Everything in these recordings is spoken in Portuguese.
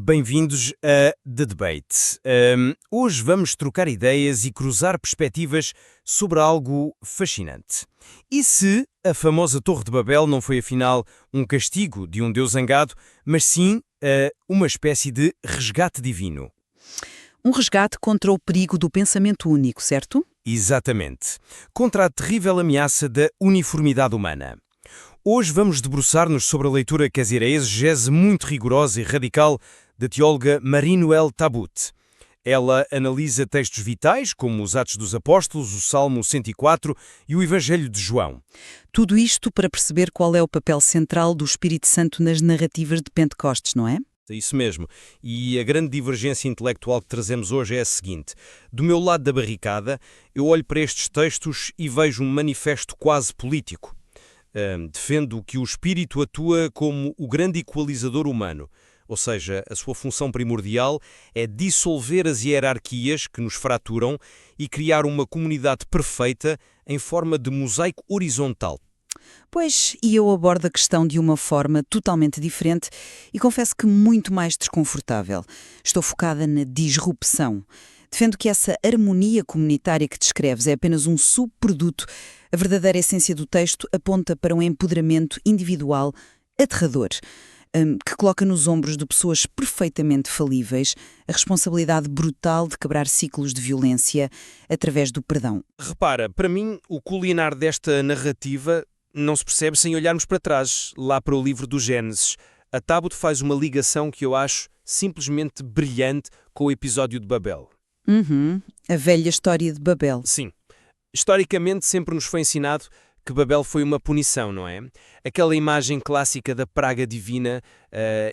Bem-vindos a The Debate. Hoje vamos trocar ideias e cruzar perspectivas sobre algo fascinante. E se a famosa Torre de Babel não foi afinal um castigo de um Deus zangado, mas sim uma espécie de resgate divino? Um resgate contra o perigo do pensamento único, certo? Exatamente. Contra a terrível ameaça da uniformidade humana. Hoje vamos debruçar-nos sobre a leitura, quer dizer, a exegese muito rigorosa e radical da teóloga Marie-Noëlle Tabout. Ela analisa textos vitais, como os Atos dos Apóstolos, o Salmo 104 e o Evangelho de João. Tudo isto para perceber qual é o papel central do Espírito Santo nas narrativas de Pentecostes, não é? É isso mesmo. E a grande divergência intelectual que trazemos hoje é a seguinte. Do meu lado da barricada, eu olho para estes textos e vejo um manifesto quase político. Defendo que o Espírito atua como o grande equalizador humano, ou seja, a sua função primordial é dissolver as hierarquias que nos fraturam e criar uma comunidade perfeita em forma de mosaico horizontal. Pois, e eu abordo a questão de uma forma totalmente diferente e confesso que muito mais desconfortável. Estou focada na disrupção. Defendo que essa harmonia comunitária que descreves é apenas um subproduto. A verdadeira essência do texto aponta para um empoderamento individual aterrador, que coloca nos ombros de pessoas perfeitamente falíveis a responsabilidade brutal de quebrar ciclos de violência através do perdão. Repara, para mim, o culinar desta narrativa não se percebe sem olharmos para trás, lá para o livro do Gênesis. A Tabout faz uma ligação que eu acho simplesmente brilhante com o episódio de Babel. A velha história de Babel. Sim. Historicamente sempre nos foi ensinado que Babel foi uma punição, não é? Aquela imagem clássica da praga divina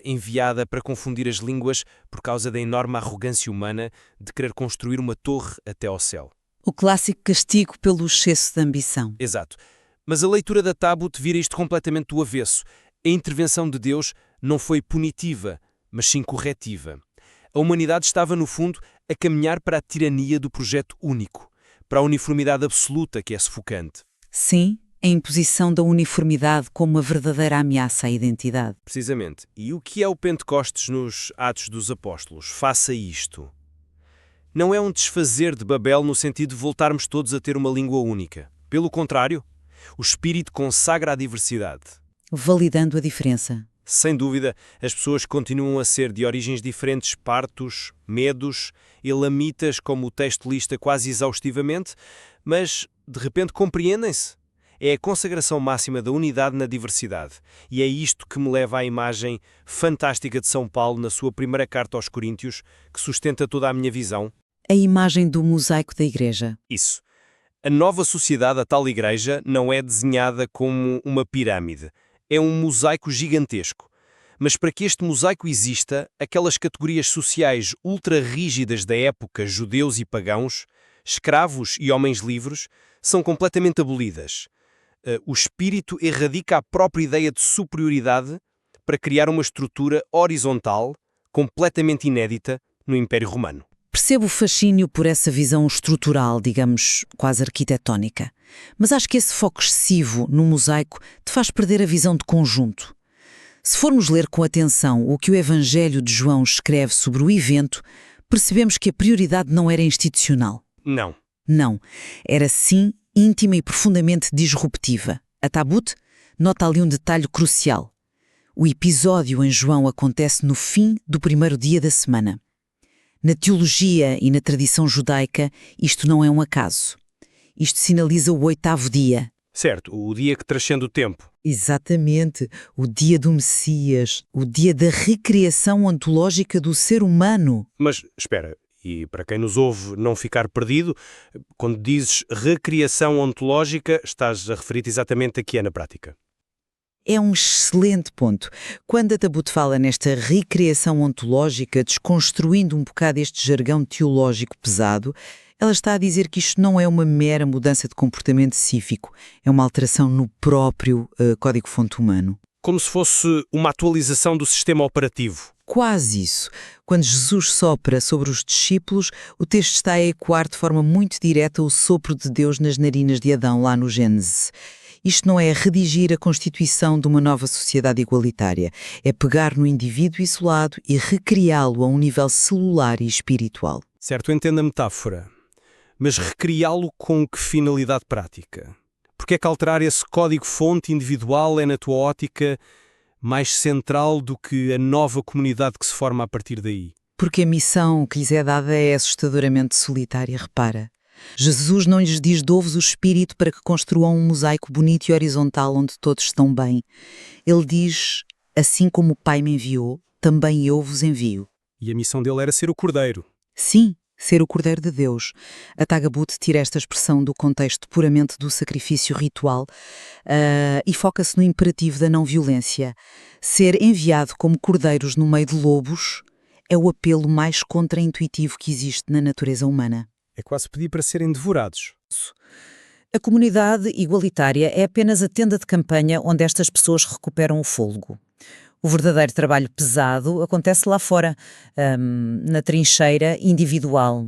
enviada para confundir as línguas por causa da enorme arrogância humana de querer construir uma torre até ao céu. O clássico castigo pelo excesso de ambição. Exato. Mas a leitura da Tabout vira isto completamente do avesso. A intervenção de Deus não foi punitiva, mas sim corretiva. A humanidade estava, no fundo, a caminhar para a tirania do projeto único, para a uniformidade absoluta que é sufocante. Sim, a imposição da uniformidade como a verdadeira ameaça à identidade. Precisamente. E o que é o Pentecostes nos Atos dos Apóstolos? Faça isto. Não é um desfazer de Babel no sentido de voltarmos todos a ter uma língua única. Pelo contrário, o Espírito consagra a diversidade. Validando a diferença. Sem dúvida, as pessoas continuam a ser de origens diferentes, partos, medos, elamitas, como o texto lista quase exaustivamente, mas, de repente, compreendem-se. É a consagração máxima da unidade na diversidade. E é isto que me leva à imagem fantástica de São Paulo na sua primeira carta aos Coríntios, que sustenta toda a minha visão. A imagem do mosaico da Igreja. Isso. A nova sociedade, a tal Igreja, não é desenhada como uma pirâmide. É um mosaico gigantesco. Mas para que este mosaico exista, aquelas categorias sociais ultra-rígidas da época, judeus e pagãos, escravos e homens livres, são completamente abolidas. O espírito erradica a própria ideia de superioridade para criar uma estrutura horizontal, completamente inédita, no Império Romano. Percebo o fascínio por essa visão estrutural, digamos, quase arquitetónica. Mas acho que esse foco excessivo no mosaico te faz perder a visão de conjunto. Se formos ler com atenção o que o Evangelho de João escreve sobre o evento, percebemos que a prioridade não era institucional. Não. Não. Era sim íntima e profundamente disruptiva. A Tabout nota ali um detalhe crucial. O episódio em João acontece no fim do primeiro dia da semana. Na teologia e na tradição judaica, isto não é um acaso. Isto sinaliza o 8º dia. Certo, o dia que transcende o tempo. Exatamente, o dia do Messias, o dia da recriação ontológica do ser humano. Mas, espera, e para quem nos ouve não ficar perdido, quando dizes recriação ontológica, estás a referir-te exatamente a que é na prática? É um excelente ponto. Quando a Tabout fala nesta recriação ontológica, desconstruindo um bocado este jargão teológico pesado, ela está a dizer que isto não é uma mera mudança de comportamento cívico, é uma alteração no próprio código-fonte humano. Como se fosse uma atualização do sistema operativo. Quase isso. Quando Jesus sopra sobre os discípulos, o texto está a ecoar de forma muito direta o sopro de Deus nas narinas de Adão, lá no Gênesis. Isto não é redigir a constituição de uma nova sociedade igualitária, é pegar no indivíduo isolado e recriá-lo a um nível celular e espiritual. Certo, eu entendo a metáfora, mas recriá-lo com que finalidade prática? Porque é que alterar esse código-fonte individual é, na tua ótica, mais central do que a nova comunidade que se forma a partir daí? Porque a missão que lhes é dada é assustadoramente solitária, repara. Jesus não lhes diz dou-vos o Espírito para que construam um mosaico bonito e horizontal onde todos estão bem. Ele diz, assim como o Pai me enviou, também eu vos envio. E a missão dele era ser o Cordeiro. Sim, ser o Cordeiro de Deus. A Tagabut tira esta expressão do contexto puramente do sacrifício ritual e foca-se no imperativo da não-violência. Ser enviado como cordeiros no meio de lobos é o apelo mais contraintuitivo que existe na natureza humana. É quase pedir para serem devorados. A comunidade igualitária é apenas a tenda de campanha onde estas pessoas recuperam o fôlego. O verdadeiro trabalho pesado acontece lá fora, na trincheira individual.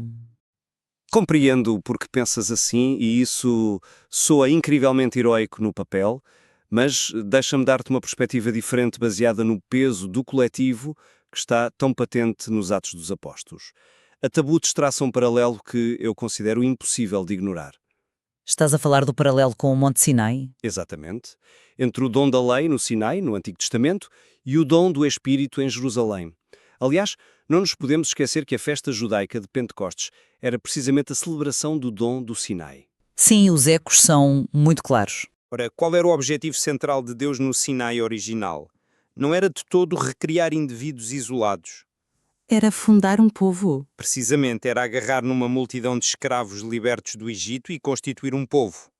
Compreendo porque pensas assim e isso soa incrivelmente heroico no papel, mas deixa-me dar-te uma perspectiva diferente baseada no peso do coletivo que está tão patente nos Atos dos Apóstolos. A Tabuts traça um paralelo que eu considero impossível de ignorar. Estás a falar do paralelo com o Monte Sinai? Exatamente. Entre o dom da lei no Sinai, no Antigo Testamento, e o dom do Espírito em Jerusalém. Aliás, não nos podemos esquecer que a festa judaica de Pentecostes era precisamente a celebração do dom do Sinai. Sim, os ecos são muito claros. Ora, qual era o objetivo central de Deus no Sinai original? Não era de todo recriar indivíduos isolados. Era fundar um povo. Precisamente, era agarrar numa multidão de escravos libertos do Egito e constituir um povo.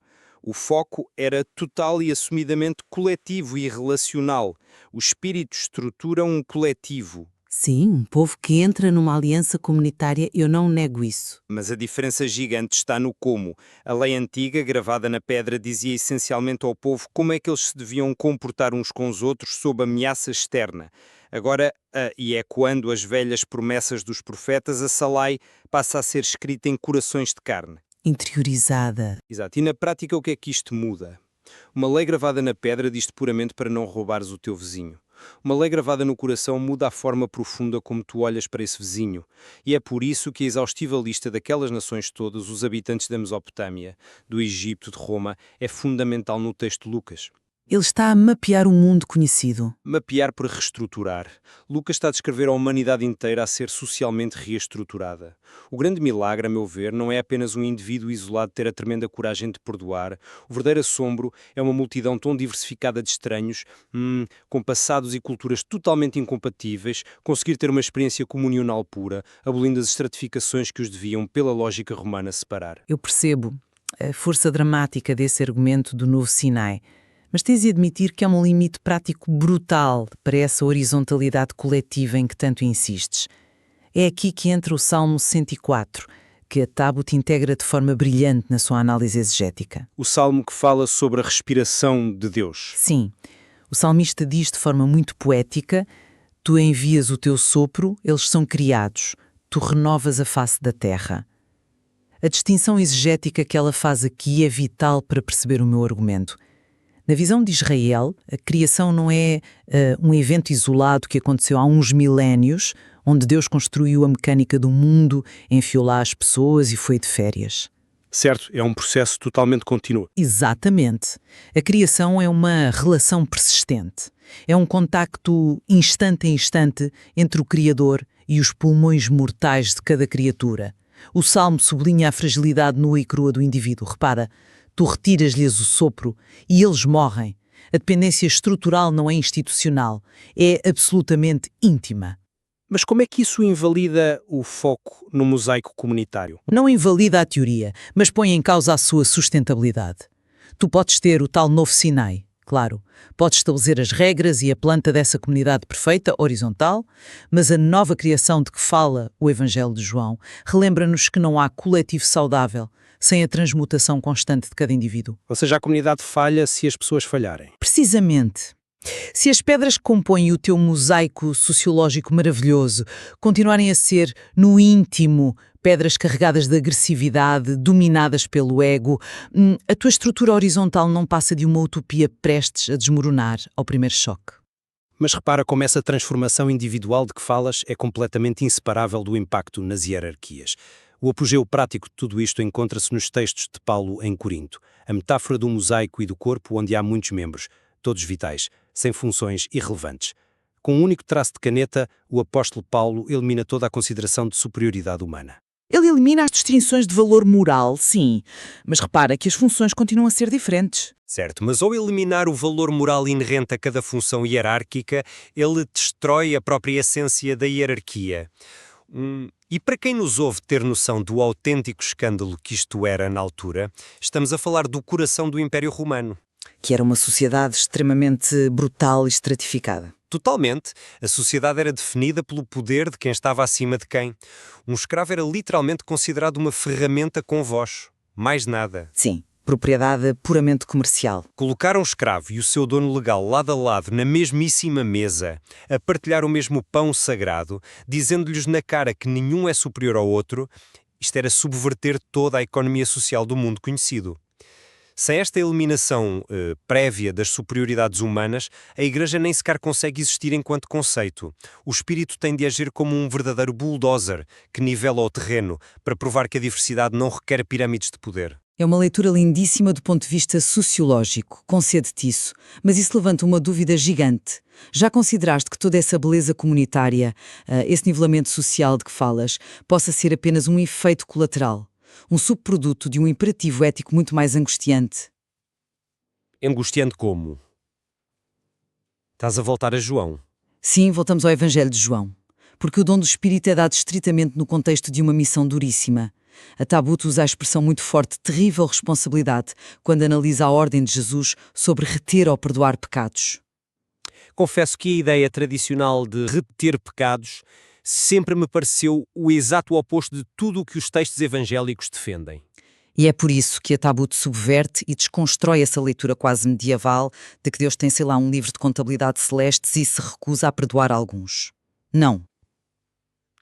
O foco era total e assumidamente coletivo e relacional. O espírito estrutura um coletivo. Sim, um povo que entra numa aliança comunitária, eu não nego isso. Mas a diferença gigante está no como. A lei antiga, gravada na pedra, dizia essencialmente ao povo como é que eles se deviam comportar uns com os outros sob ameaça externa. Agora, e ecoando as velhas promessas dos profetas, a Salai passa a ser escrita em corações de carne. Interiorizada. Exato. E na prática o que é que isto muda? Uma lei gravada na pedra diz-te puramente para não roubares o teu vizinho. Uma lei gravada no coração muda a forma profunda como tu olhas para esse vizinho. E é por isso que a exaustiva lista daquelas nações todas, os habitantes da Mesopotâmia, do Egito, de Roma, é fundamental no texto de Lucas. Ele está a mapear o mundo conhecido. Mapear por reestruturar. Lucas está a descrever a humanidade inteira a ser socialmente reestruturada. O grande milagre, a meu ver, não é apenas um indivíduo isolado ter a tremenda coragem de perdoar. O verdadeiro assombro é uma multidão tão diversificada de estranhos, com passados e culturas totalmente incompatíveis, conseguir ter uma experiência comunional pura, abolindo as estratificações que os deviam, pela lógica romana, separar. Eu percebo a força dramática desse argumento do novo Sinai. Mas tens de admitir que há um limite prático brutal para essa horizontalidade coletiva em que tanto insistes. É aqui que entra o Salmo 104, que a Tabut integra de forma brilhante na sua análise exegética. O salmo que fala sobre a respiração de Deus. Sim, o salmista diz de forma muito poética: tu envias o teu sopro, eles são criados, tu renovas a face da terra. A distinção exegética que ela faz aqui é vital para perceber o meu argumento. Na visão de Israel, a criação não é um evento isolado que aconteceu há uns milénios, onde Deus construiu a mecânica do mundo, enfiou lá as pessoas e foi de férias. Certo, é um processo totalmente contínuo. Exatamente. A criação é uma relação persistente. É um contacto instante a instante entre o Criador e os pulmões mortais de cada criatura. O Salmo sublinha a fragilidade nua e crua do indivíduo. Repara, tu retiras-lhes o sopro e eles morrem. A dependência estrutural não é institucional, é absolutamente íntima. Mas como é que isso invalida o foco no mosaico comunitário? Não invalida a teoria, mas põe em causa a sua sustentabilidade. Tu podes ter o tal novo Sinai, claro. Podes estabelecer as regras e a planta dessa comunidade perfeita, horizontal, mas a nova criação de que fala o Evangelho de João relembra-nos que não há coletivo saudável sem a transmutação constante de cada indivíduo. Ou seja, a comunidade falha se as pessoas falharem. Precisamente. Se as pedras que compõem o teu mosaico sociológico maravilhoso continuarem a ser, no íntimo, pedras carregadas de agressividade, dominadas pelo ego, a tua estrutura horizontal não passa de uma utopia prestes a desmoronar ao primeiro choque. Mas repara como essa transformação individual de que falas é completamente inseparável do impacto nas hierarquias. O apogeu prático de tudo isto encontra-se nos textos de Paulo em Corinto, a metáfora do mosaico e do corpo onde há muitos membros, todos vitais, sem funções irrelevantes. Com um único traço de caneta, o apóstolo Paulo elimina toda a consideração de superioridade humana. Ele elimina as distinções de valor moral, sim, mas repara que as funções continuam a ser diferentes. Certo, mas ao eliminar o valor moral inerente a cada função hierárquica, ele destrói a própria essência da hierarquia. E para quem nos ouve ter noção do autêntico escândalo que isto era na altura, estamos a falar do coração do Império Romano. Que era uma sociedade extremamente brutal e estratificada. Totalmente. A sociedade era definida pelo poder de quem estava acima de quem. Um escravo era literalmente considerado uma ferramenta com voz. Mais nada. Sim, propriedade puramente comercial. Colocar um escravo e o seu dono legal lado a lado na mesmíssima mesa, a partilhar o mesmo pão sagrado, dizendo-lhes na cara que nenhum é superior ao outro, isto era subverter toda a economia social do mundo conhecido. Sem esta eliminação prévia das superioridades humanas, a Igreja nem sequer consegue existir enquanto conceito. O espírito tem de agir como um verdadeiro bulldozer que nivela o terreno para provar que a diversidade não requer pirâmides de poder. É uma leitura lindíssima do ponto de vista sociológico, concede-te isso, mas isso levanta uma dúvida gigante. Já consideraste que toda essa beleza comunitária, esse nivelamento social de que falas, possa ser apenas um efeito colateral? Um subproduto de um imperativo ético muito mais angustiante? Angustiante como? Estás a voltar a João. Sim, voltamos ao Evangelho de João. Porque o dom do Espírito é dado estritamente no contexto de uma missão duríssima. A Tabut usa a expressão muito forte terrível responsabilidade quando analisa a ordem de Jesus sobre reter ou perdoar pecados. Confesso que a ideia tradicional de reter pecados sempre me pareceu o exato oposto de tudo o que os textos evangélicos defendem. E é por isso que a Tabut subverte e desconstrói essa leitura quase medieval de que Deus tem, sei lá, um livro de contabilidade celestes e se recusa a perdoar alguns. Não.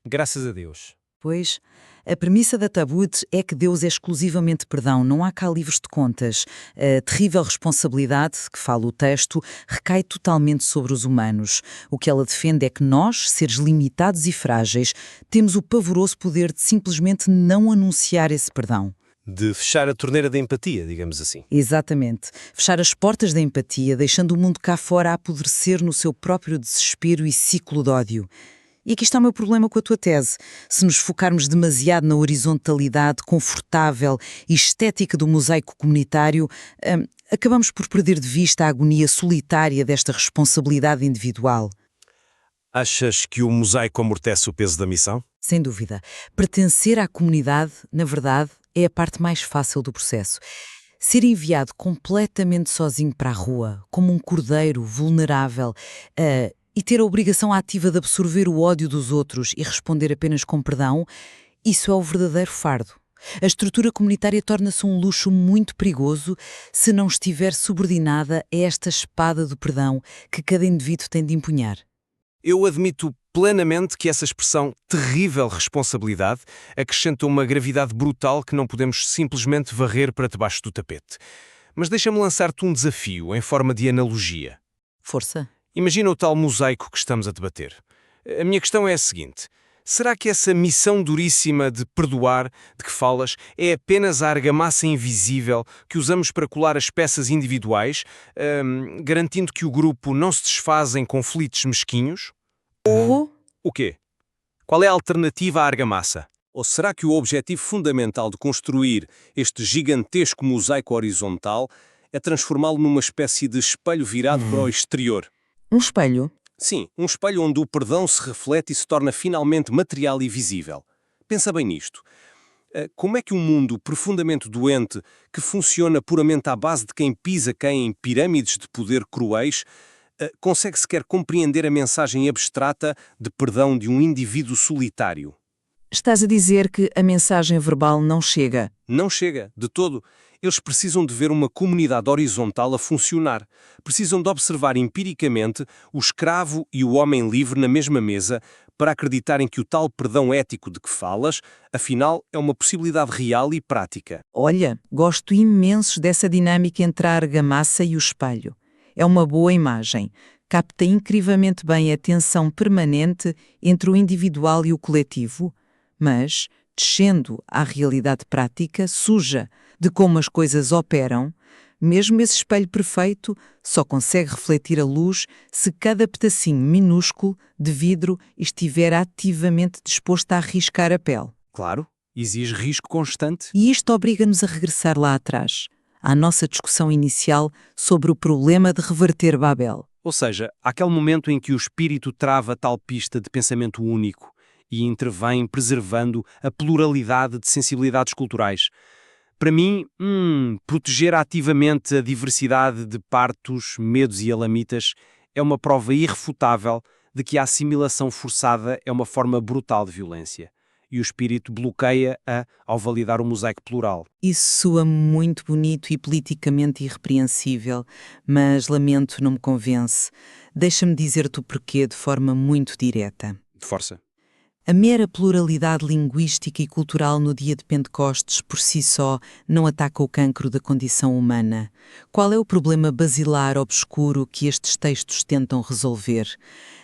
Graças a Deus. Pois, a premissa da Tabut é que Deus é exclusivamente perdão, não há cá livros de contas. A terrível responsabilidade, que fala o texto, recai totalmente sobre os humanos. O que ela defende é que nós, seres limitados e frágeis, temos o pavoroso poder de simplesmente não anunciar esse perdão. De fechar a torneira da empatia, digamos assim. Exatamente. Fechar as portas da empatia, deixando o mundo cá fora a apodrecer no seu próprio desespero e ciclo de ódio. E aqui está o meu problema com a tua tese. Se nos focarmos demasiado na horizontalidade confortável e estética do mosaico comunitário, acabamos por perder de vista a agonia solitária desta responsabilidade individual. Achas que o mosaico amortece o peso da missão? Sem dúvida. Pertencer à comunidade, na verdade, é a parte mais fácil do processo. Ser enviado completamente sozinho para a rua, como um cordeiro vulnerável, e ter a obrigação ativa de absorver o ódio dos outros e responder apenas com perdão, isso é o verdadeiro fardo. A estrutura comunitária torna-se um luxo muito perigoso se não estiver subordinada a esta espada do perdão que cada indivíduo tem de empunhar. Eu admito plenamente que essa expressão terrível responsabilidade acrescenta uma gravidade brutal que não podemos simplesmente varrer para debaixo do tapete. Mas deixa-me lançar-te um desafio em forma de analogia. Força. Imagina o tal mosaico que estamos a debater. A minha questão é a seguinte: será que essa missão duríssima de perdoar de que falas é apenas a argamassa invisível que usamos para colar as peças individuais, garantindo que o grupo não se desfaz em conflitos mesquinhos? Ou O quê? Qual é a alternativa à argamassa? Ou será que o objetivo fundamental de construir este gigantesco mosaico horizontal é transformá-lo numa espécie de espelho virado para o exterior? um espelho? Sim, um espelho onde o perdão se reflete e se torna finalmente material e visível. Pensa bem nisto. Como é que um mundo profundamente doente, que funciona puramente à base de quem pisa quem em pirâmides de poder cruéis, consegue sequer compreender a mensagem abstrata de perdão de um indivíduo solitário? Estás a dizer que a mensagem verbal não chega? Não chega, de todo. Eles precisam de ver uma comunidade horizontal a funcionar. Precisam de observar empiricamente o escravo e o homem livre na mesma mesa para acreditarem que o tal perdão ético de que falas, afinal, é uma possibilidade real e prática. Olha, gosto imenso dessa dinâmica entre a argamassa e o espelho. É uma boa imagem. Capta incrivelmente bem a tensão permanente entre o individual e o coletivo, mas, descendo à realidade prática, suja, de como as coisas operam, mesmo esse espelho perfeito só consegue refletir a luz se cada pedacinho minúsculo de vidro estiver ativamente disposto a arriscar a pele. Claro, exige risco constante. E isto obriga-nos a regressar lá atrás, à nossa discussão inicial sobre o problema de reverter Babel. Ou seja, aquele momento em que o espírito trava tal pista de pensamento único e intervém preservando a pluralidade de sensibilidades culturais. Para mim, proteger ativamente a diversidade de partos, medos e alamitas é uma prova irrefutável de que a assimilação forçada é uma forma brutal de violência. E o espírito bloqueia-a ao validar o mosaico plural. Isso soa muito bonito e politicamente irrepreensível, mas lamento não me convence. Deixa-me dizer-te o porquê de forma muito direta. De força. A mera pluralidade linguística e cultural no dia de Pentecostes, por si só, não ataca o cancro da condição humana. Qual é o problema basilar obscuro que estes textos tentam resolver?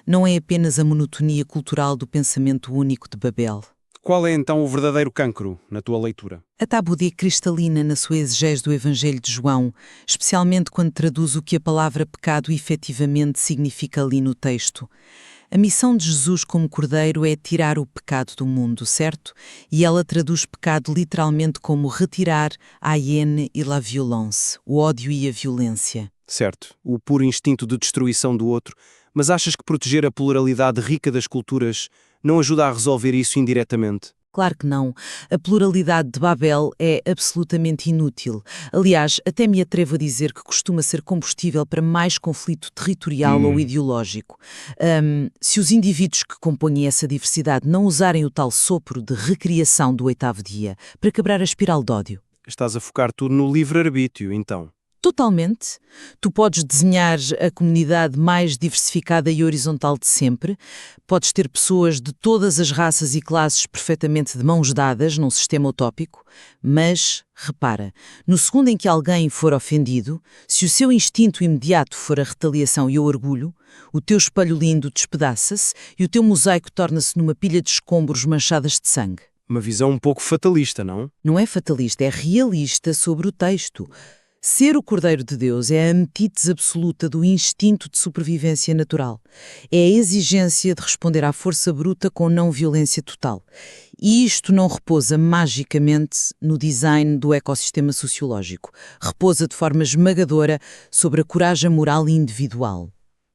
Não é apenas a monotonia cultural do pensamento único de Babel. Qual é então o verdadeiro cancro, na tua leitura? A tabude cristalina na sua exegese do Evangelho de João, especialmente quando traduz o que a palavra pecado efetivamente significa ali no texto. A missão de Jesus como Cordeiro é tirar o pecado do mundo, certo? E ela traduz pecado literalmente como retirar a haine et la violence, o ódio e a violência. Certo, o puro instinto de destruição do outro. Mas achas que proteger a pluralidade rica das culturas não ajuda a resolver isso indiretamente? Claro que não. A pluralidade de Babel é absolutamente inútil. Aliás, até me atrevo a dizer que costuma ser combustível para mais conflito territorial ou ideológico. Se os indivíduos que compõem essa diversidade não usarem o tal sopro de recriação do oitavo dia para quebrar a espiral de ódio. Estás a focar tudo no livre-arbítrio, então. Totalmente. Tu podes desenhar a comunidade mais diversificada e horizontal de sempre, podes ter pessoas de todas as raças e classes perfeitamente de mãos dadas num sistema utópico, mas, repara, no segundo em que alguém for ofendido, se o seu instinto imediato for a retaliação e o orgulho, o teu espelho lindo despedaça-se e o teu mosaico torna-se numa pilha de escombros manchadas de sangue. Uma visão um pouco fatalista, não? Não é fatalista, é realista sobre o texto. Ser o Cordeiro de Deus é a antítese absoluta do instinto de sobrevivência natural. É a exigência de responder à força bruta com não violência total. E isto não repousa magicamente no design do ecossistema sociológico. Repousa de forma esmagadora sobre a coragem moral individual.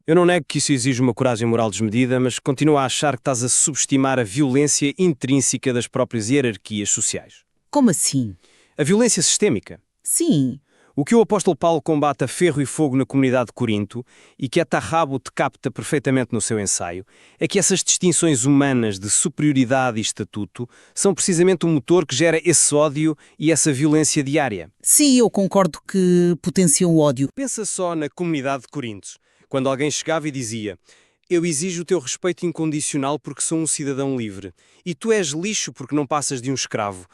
Eu não nego que isso exige uma coragem moral desmedida, mas continuo a achar que estás a subestimar a violência intrínseca das próprias hierarquias sociais. Como assim? A violência sistémica. Sim. O que o apóstolo Paulo combate a ferro e fogo na comunidade de Corinto, e que a Tarrabo te capta perfeitamente no seu ensaio, é que essas distinções humanas de superioridade e estatuto são precisamente o motor que gera esse ódio e essa violência diária. Sim, eu concordo que potenciam o ódio. Pensa só na comunidade de Corinto, quando alguém chegava e dizia: eu exijo o teu respeito incondicional porque sou um cidadão livre, e tu és lixo porque não passas de um escravo.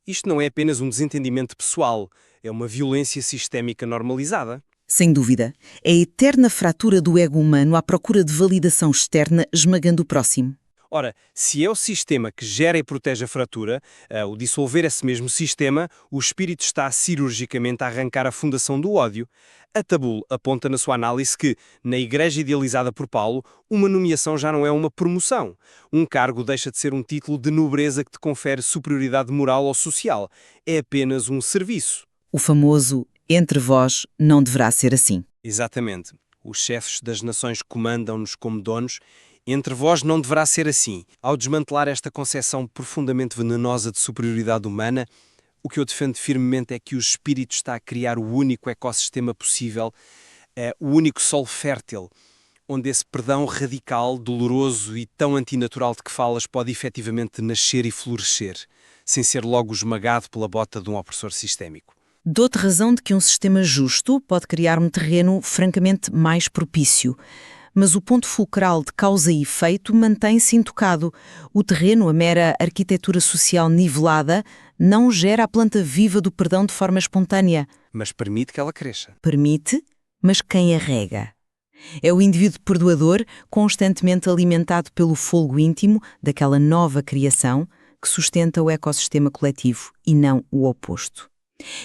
Isto não é apenas um desentendimento pessoal, é uma violência sistémica normalizada. Sem dúvida. É a eterna fratura do ego humano à procura de validação externa esmagando o próximo. Ora, se é o sistema que gera e protege a fratura, ao dissolver esse mesmo sistema, o espírito está cirurgicamente a arrancar a fundação do ódio. A Tabul aponta na sua análise que, na igreja idealizada por Paulo, uma nomeação já não é uma promoção. Um cargo deixa de ser um título de nobreza que te confere superioridade moral ou social. É apenas um serviço. O famoso entre vós não deverá ser assim. Exatamente. Os chefes das nações comandam-nos como donos. Entre vós não deverá ser assim. Ao desmantelar esta concepção profundamente venenosa de superioridade humana, o que eu defendo firmemente é que o espírito está a criar o único ecossistema possível, o único solo fértil, onde esse perdão radical, doloroso e tão antinatural de que falas pode efetivamente nascer e florescer, sem ser logo esmagado pela bota de um opressor sistémico. Dou-te razão de que um sistema justo pode criar um terreno francamente mais propício. Mas o ponto fulcral de causa e efeito mantém-se intocado. O terreno, a mera arquitetura social nivelada, não gera a planta viva do perdão de forma espontânea. Mas permite que ela cresça. Permite, mas quem a rega? É o indivíduo perdoador, constantemente alimentado pelo fogo íntimo daquela nova criação que sustenta o ecossistema coletivo e não o oposto.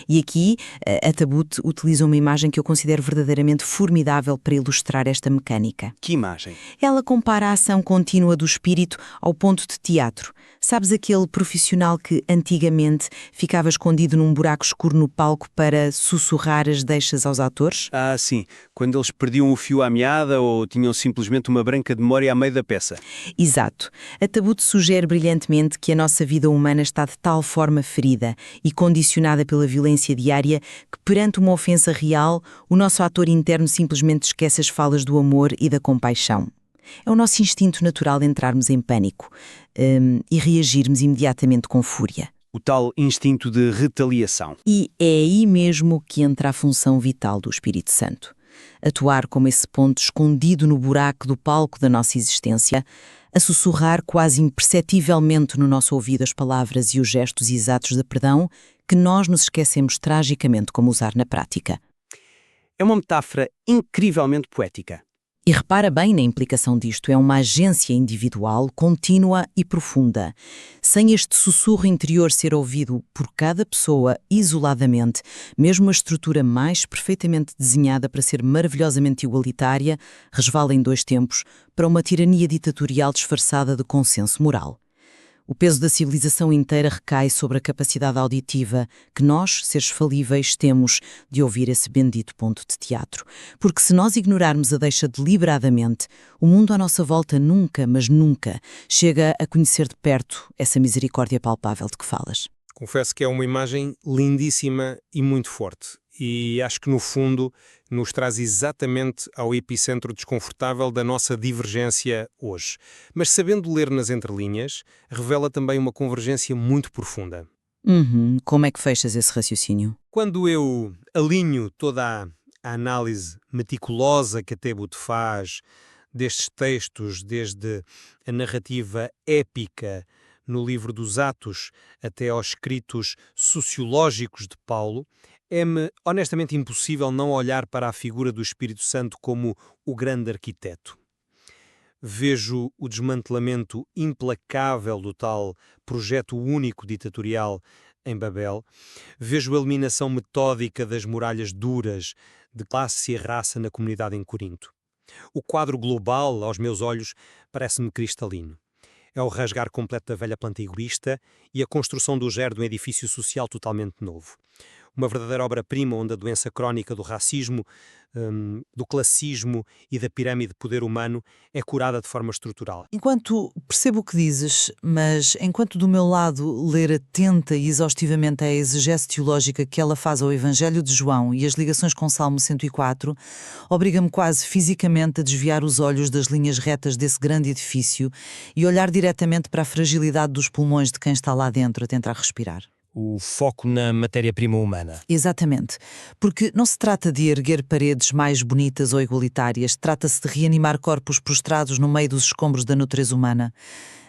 E aqui, a Tabut utiliza uma imagem que eu considero verdadeiramente formidável para ilustrar esta mecânica. Que imagem? Ela compara a ação contínua do espírito ao ponto de teatro. Sabes aquele profissional que, antigamente, ficava escondido num buraco escuro no palco para sussurrar as deixas aos atores? Ah, sim. Quando eles perdiam o fio à meada ou tinham simplesmente uma branca de memória a meio da peça. Exato. A Tabut sugere brilhantemente que a nossa vida humana está de tal forma ferida e condicionada pela violência diária que, perante uma ofensa real, o nosso ator interno simplesmente esquece as falas do amor e da compaixão. É o nosso instinto natural de entrarmos em pânico e reagirmos imediatamente com fúria. O tal instinto de retaliação. E é aí mesmo que entra a função vital do Espírito Santo. Atuar como esse ponto escondido no buraco do palco da nossa existência, a sussurrar quase imperceptivelmente no nosso ouvido as palavras e os gestos exatos de perdão que nós nos esquecemos tragicamente como usar na prática. É uma metáfora incrivelmente poética. E repara bem na implicação disto, é uma agência individual, contínua e profunda. Sem este sussurro interior ser ouvido por cada pessoa isoladamente, mesmo a estrutura mais perfeitamente desenhada para ser maravilhosamente igualitária, resvala em dois tempos para uma tirania ditatorial disfarçada de consenso moral. O peso da civilização inteira recai sobre a capacidade auditiva que nós, seres falíveis, temos de ouvir esse bendito ponto de teatro. Porque se nós ignorarmos a deixa deliberadamente, o mundo à nossa volta nunca, mas nunca, chega a conhecer de perto essa misericórdia palpável de que falas. Confesso que é uma imagem lindíssima e muito forte. E acho que, no fundo, nos traz exatamente ao epicentro desconfortável da nossa divergência hoje. Mas, sabendo ler nas entrelinhas, revela também uma convergência muito profunda. Como é que fechas esse raciocínio? Quando eu alinho toda a análise meticulosa que a Tabut faz destes textos, desde a narrativa épica no livro dos Atos até aos escritos sociológicos de Paulo, é-me honestamente impossível não olhar para a figura do Espírito Santo como o grande arquiteto. Vejo o desmantelamento implacável do tal projeto único ditatorial em Babel, vejo a eliminação metódica das muralhas duras de classe e raça na comunidade em Corinto. O quadro global, aos meus olhos, parece-me cristalino. É o rasgar completo da velha planta egoísta e a construção do germe de um edifício social totalmente novo. Uma verdadeira obra-prima onde a doença crónica do racismo, do classismo e da pirâmide de poder humano é curada de forma estrutural. Enquanto percebo o que dizes, mas enquanto do meu lado ler atenta e exaustivamente a exegese teológica que ela faz ao Evangelho de João e as ligações com Salmo 104, obriga-me quase fisicamente a desviar os olhos das linhas retas desse grande edifício e olhar diretamente para a fragilidade dos pulmões de quem está lá dentro a tentar respirar. O foco na matéria-prima humana. Exatamente, porque não se trata de erguer paredes mais bonitas ou igualitárias, trata-se de reanimar corpos prostrados no meio dos escombros da natureza humana.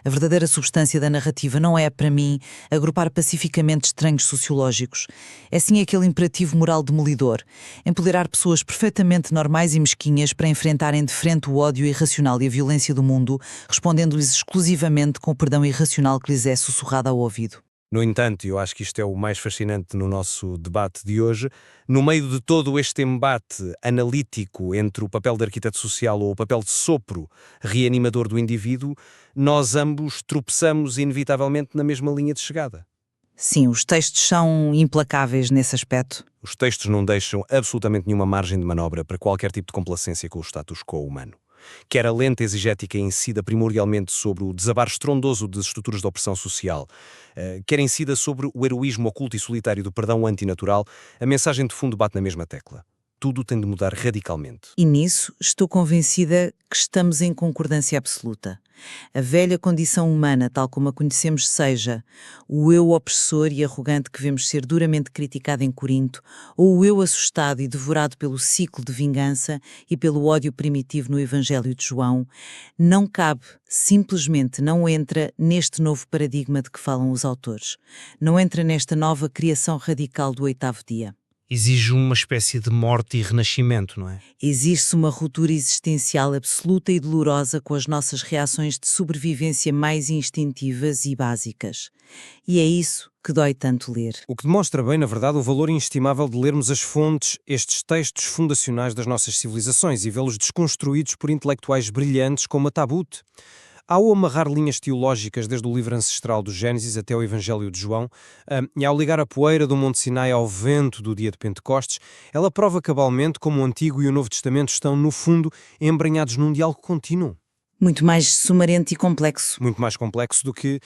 A verdadeira substância da narrativa não é, para mim, agrupar pacificamente estranhos sociológicos. É sim aquele imperativo moral demolidor, empoderar pessoas perfeitamente normais e mesquinhas para enfrentarem de frente o ódio irracional e a violência do mundo, respondendo-lhes exclusivamente com o perdão irracional que lhes é sussurrado ao ouvido. No entanto, eu acho que isto é o mais fascinante no nosso debate de hoje, no meio de todo este embate analítico entre o papel de arquiteto social ou o papel de sopro reanimador do indivíduo, nós ambos tropeçamos inevitavelmente na mesma linha de chegada. Sim, os textos são implacáveis nesse aspecto. Os textos não deixam absolutamente nenhuma margem de manobra para qualquer tipo de complacência com o status quo humano. Quer a lenta exegética incida primordialmente sobre o desabar estrondoso das estruturas de opressão social, quer incida sobre o heroísmo oculto e solitário do perdão antinatural, a mensagem de fundo bate na mesma tecla. tudo tem de mudar radicalmente. E nisso estou convencida que estamos em concordância absoluta. A velha condição humana, tal como a conhecemos, seja o eu opressor e arrogante que vemos ser duramente criticado em Corinto, ou o eu assustado e devorado pelo ciclo de vingança e pelo ódio primitivo no Evangelho de João, não cabe, simplesmente não entra neste novo paradigma de que falam os autores. Não entra nesta nova criação radical do 8º dia. Exige uma espécie de morte e renascimento, não é? Existe uma ruptura existencial absoluta e dolorosa com as nossas reações de sobrevivência mais instintivas e básicas. E é isso que dói tanto ler. O que demonstra bem, na verdade, o valor inestimável de lermos as fontes, estes textos fundacionais das nossas civilizações e vê-los desconstruídos por intelectuais brilhantes como a Tabut. Ao amarrar linhas teológicas desde o livro ancestral do Gênesis até o Evangelho de João, e ao ligar a poeira do Monte Sinai ao vento do dia de Pentecostes, ela prova cabalmente como o Antigo e o Novo Testamento estão, no fundo, embranhados num diálogo contínuo. Muito mais sumarento e complexo. Muito mais complexo do que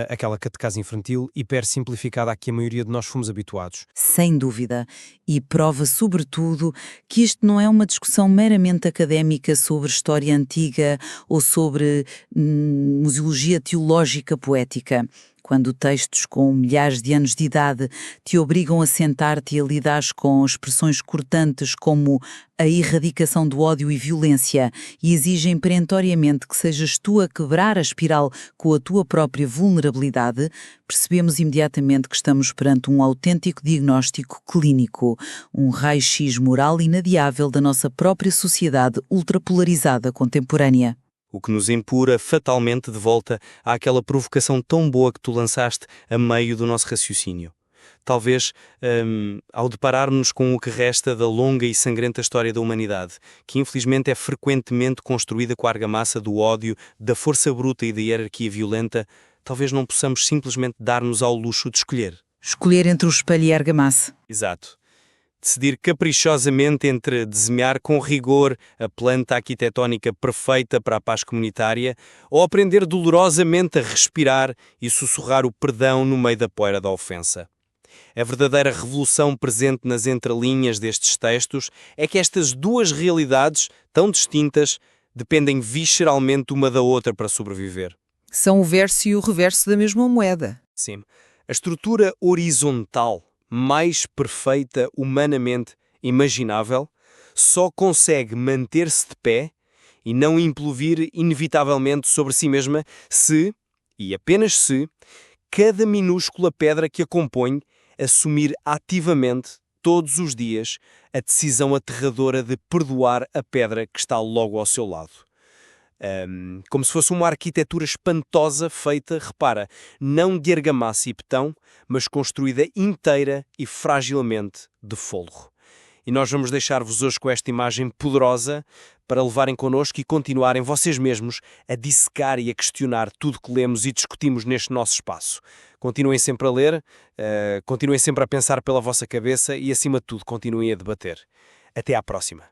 aquela catequese infantil hiper simplificada a que a maioria de nós fomos habituados. Sem dúvida. E prova, sobretudo, que isto não é uma discussão meramente académica sobre história antiga ou sobre museologia teológica poética. Quando textos com milhares de anos de idade te obrigam a sentar-te e a lidar com expressões cortantes como a erradicação do ódio e violência e exigem perentoriamente que sejas tu a quebrar a espiral com a tua própria vulnerabilidade, percebemos imediatamente que estamos perante um autêntico diagnóstico clínico, um raio-x moral inadiável da nossa própria sociedade ultrapolarizada contemporânea. O que nos empurra fatalmente de volta àquela provocação tão boa que tu lançaste a meio do nosso raciocínio. Talvez, ao depararmos com o que resta da longa e sangrenta história da humanidade, que infelizmente é frequentemente construída com a argamassa do ódio, da força bruta e da hierarquia violenta, talvez não possamos simplesmente dar-nos ao luxo de escolher. Escolher entre o espelho e a argamassa. Exato. Decidir caprichosamente entre desenhar com rigor a planta arquitetónica perfeita para a paz comunitária ou aprender dolorosamente a respirar e sussurrar o perdão no meio da poeira da ofensa. A verdadeira revolução presente nas entrelinhas destes textos é que estas duas realidades, tão distintas, dependem visceralmente uma da outra para sobreviver. São o verso e o reverso da mesma moeda. Sim. A estrutura horizontal mais perfeita humanamente imaginável, só consegue manter-se de pé e não implodir inevitavelmente sobre si mesma se, e apenas se, cada minúscula pedra que a compõe assumir ativamente, todos os dias, a decisão aterradora de perdoar a pedra que está logo ao seu lado. Como se fosse uma arquitetura espantosa feita, repara, não de argamassa e betão, mas construída inteira e fragilmente de folro. E nós vamos deixar-vos hoje com esta imagem poderosa para levarem connosco e continuarem vocês mesmos a dissecar e a questionar tudo que lemos e discutimos neste nosso espaço. Continuem sempre a ler, continuem sempre a pensar pela vossa cabeça e, acima de tudo, continuem a debater. Até à próxima.